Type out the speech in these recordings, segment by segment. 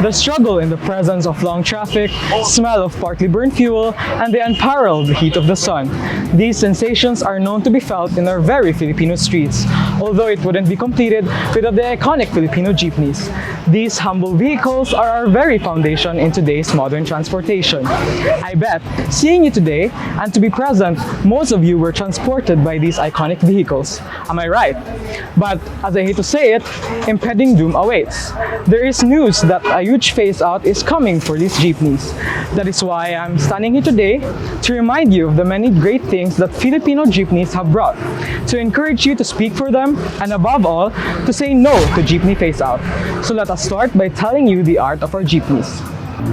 The struggle in the presence of long traffic, smell of partly burned fuel, and the unparalleled heat of the sun. These sensations are known to be felt in our very Filipino streets, although it wouldn't be completed without the iconic Filipino jeepneys. These humble vehicles are our very foundation in today's modern transportation. I bet, seeing you today and to be present, most of you were transported by these iconic vehicles. Am I right? But as I hate to say it, impending doom awaits. There is news that a huge phase-out is coming for these jeepneys. That is why I'm standing here today to remind you of the many great things that Filipino jeepneys have brought, to encourage you to speak for them, and above all, to say no to jeepney phase-out. So let us start by telling you the art of our jeepneys.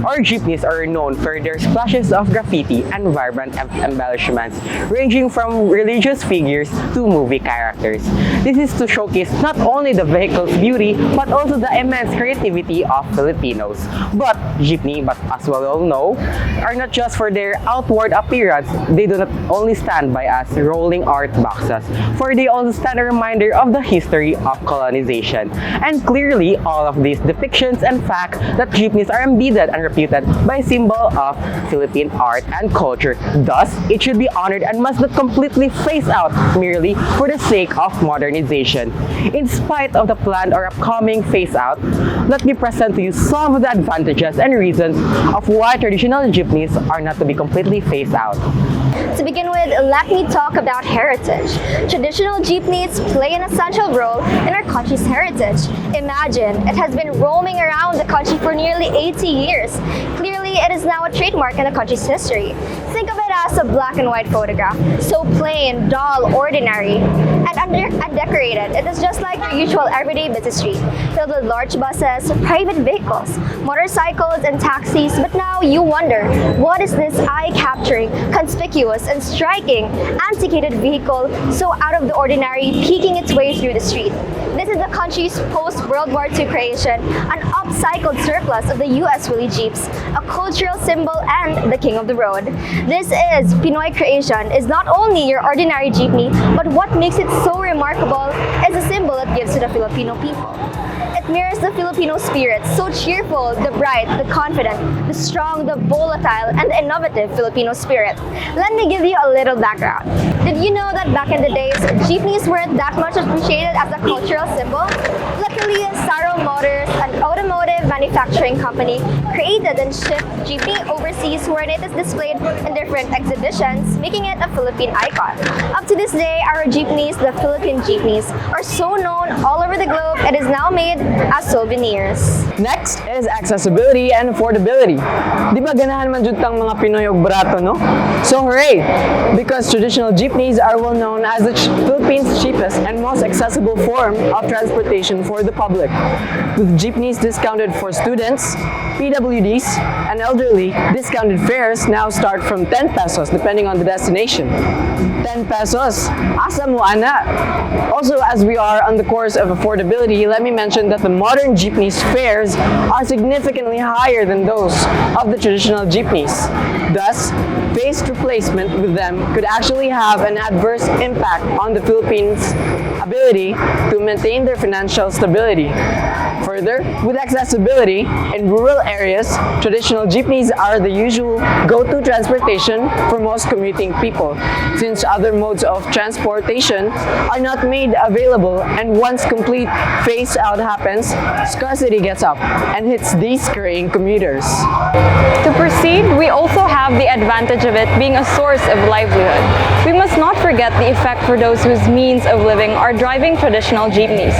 Our jeepneys are known for their splashes of graffiti and vibrant embellishments, ranging from religious figures to movie characters. This is to showcase not only the vehicle's beauty, but also the immense creativity of Filipinos. But jeepney, as we all know, are not just for their outward appearance. They do not only stand by as rolling art boxes, for they also stand a reminder of the history of colonization. And clearly, all of these depictions and facts that jeepneys are embedded and reputed by a symbol of Philippine art and culture. Thus, it should be honored and must not completely phase out merely for the sake of modernization. In spite of the planned or upcoming phase out, let me present to you some of the advantages and reasons of why traditional jeepneys are not to be completely phased out. To begin with, let me talk about heritage. Traditional jeepneys play an essential role in our country's heritage. Imagine, it has been roaming around the country for nearly 80 years. Clearly, it is now a trademark in the country's history. Think of it as a black and white photograph, so plain, dull, ordinary, and undecorated. It is just like your usual everyday busy street, filled with large buses, private vehicles, motorcycles, and taxis. But now you wonder, what is this eye-capturing, conspicuous, and striking, antiquated vehicle so out of the ordinary, peeking its way through the street? This is the country's post-World War II creation, an upcycled surplus of the U.S. Willie Jeeps, a cultural symbol and the king of the road. This is Pinoy creation, is not only your ordinary jeepney, but what makes it so remarkable is the symbol it gives to the Filipino people. It mirrors the Filipino spirit, so cheerful, the bright, the confident, the strong, the volatile, and the innovative Filipino spirit. Let me give you a little background. Did you know that back in the days, jeepneys weren't that much appreciated as a cultural symbol? Luckily, Saro Motors, an automotive manufacturing company, created and shipped jeepney overseas where it is displayed in different exhibitions, making it a Philippine icon. Up to this day, our jeepneys, the Philippine jeepneys, are so known all over the globe, it is now made as souvenirs. Next is accessibility and affordability. Di ba ganahan man jud tang mga Pinoy og barato, no? So hooray! Because traditional jeepneys are well known as the Philippines' cheapest and most accessible form of transportation for the public. With jeepneys discounted for students, PWDs, and elderly, discounted fares now start from 10 pesos depending on the destination. 10 pesos? Asa mo ana? Also, as we are on the course of affordability, let me mention that the modern jeepneys fares are significantly higher than those of the traditional jeepneys. Thus, phased replacement with them could actually have an adverse impact on the Philippines' ability to maintain their financial stability. Further, with accessibility, in rural areas, traditional jeepneys are the usual go-to transportation for most commuting people, since other modes of transportation are not made available, and once complete phase-out happens, scarcity gets up and hits these scurrying commuters. To proceed, we also have the advantage of it being a source of livelihood. We must not forget the effect for those whose means of living are driving traditional jeepneys.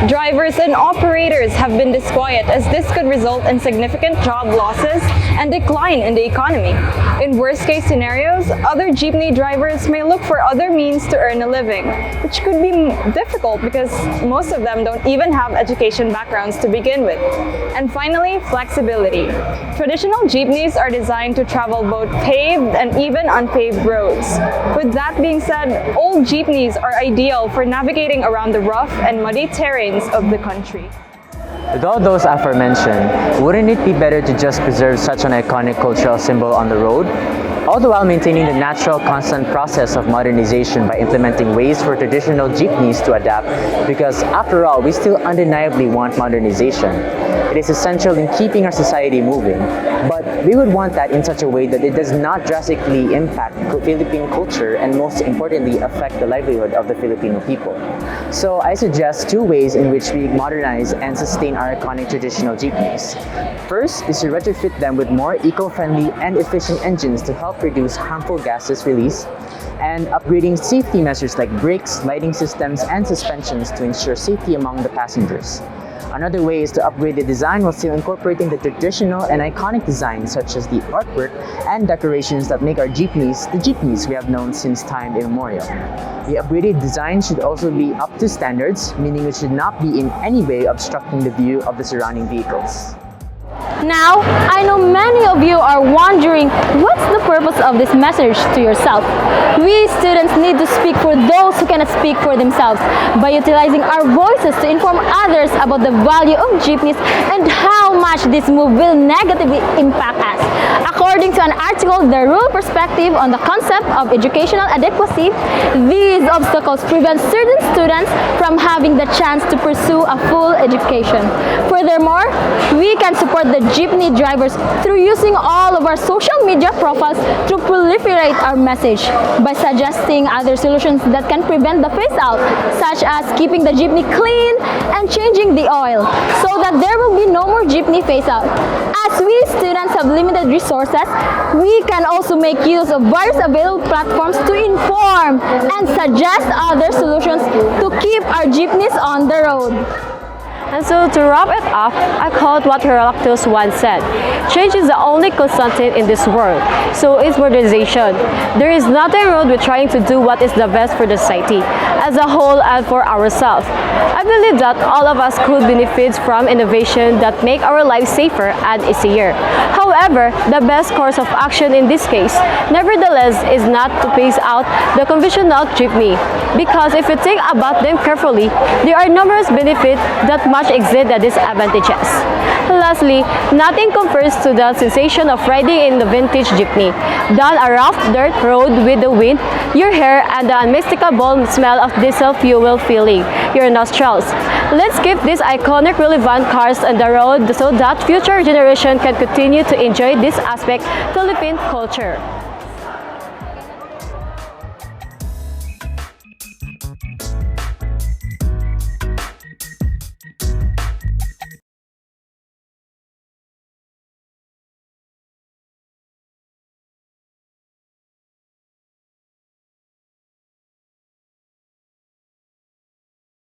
Drivers and operators have been disquiet as this could result in significant job losses and decline in the economy. In worst-case scenarios, other jeepney drivers may look for other means to earn a living, which could be difficult because most of them don't even have education backgrounds to begin with. And finally, flexibility. Traditional jeepneys are designed to travel both paved and even unpaved roads. With that being said, old jeepneys are ideal for navigating around the rough and muddy terrains of the country. With all those aforementioned, wouldn't it be better to just preserve such an iconic cultural symbol on the road? All the while maintaining the natural, constant process of modernization by implementing ways for traditional jeepneys to adapt, because after all, we still undeniably want modernization. It is essential in keeping our society moving, but we would want that in such a way that it does not drastically impact Philippine culture and most importantly affect the livelihood of the Filipino people. So I suggest two ways in which we modernize and sustain our iconic traditional jeepneys. First is to retrofit them with more eco-friendly and efficient engines to help reduce harmful gases released, and upgrading safety measures like brakes, lighting systems, and suspensions to ensure safety among the passengers. Another way is to upgrade the design while still incorporating the traditional and iconic designs such as the artwork and decorations that make our jeepneys the jeepneys we have known since time immemorial. The upgraded design should also be up to standards, meaning it should not be in any way obstructing the view of the surrounding vehicles. Now, I know many of you are wondering what's the purpose of this message to yourself. We students need to speak for those who cannot speak for themselves by utilizing our voices to inform others about the value of jeepneys and how much this move will negatively impact us. According to an article, The Rural Perspective on the Concept of Educational Adequacy, these obstacles prevent certain students from having the chance to pursue a full education. Furthermore, we can support the jeepney drivers through using all of our social media profiles to proliferate our message by suggesting other solutions that can prevent the phase out, such as keeping the jeepney clean and changing the oil, so that there will be no more jeepney phase out. As we students have limited resources, we can also make use of various available platforms to inform and suggest other solutions to keep our jeepneys on the road. And so to wrap it up, I quote what Heraclitus once said, "Change is the only constant in this world, so is modernization. There is nothing wrong with trying to do what is the best for the society as a whole and for ourselves." I believe that all of us could benefit from innovation that make our lives safer and easier. However, the best course of action in this case, nevertheless, is not to phase out the conventional jeepney, because if you think about them carefully, there are numerous benefits that much exceed the disadvantages. Lastly, nothing compares to the sensation of riding in the vintage jeepney. Down a rough dirt road with the wind, your hair, and the unmistakable smell of diesel fuel filling your nostrils. Let's keep these iconic relevant cars on the road so that future generations can continue to enjoy this aspect of Philippine culture.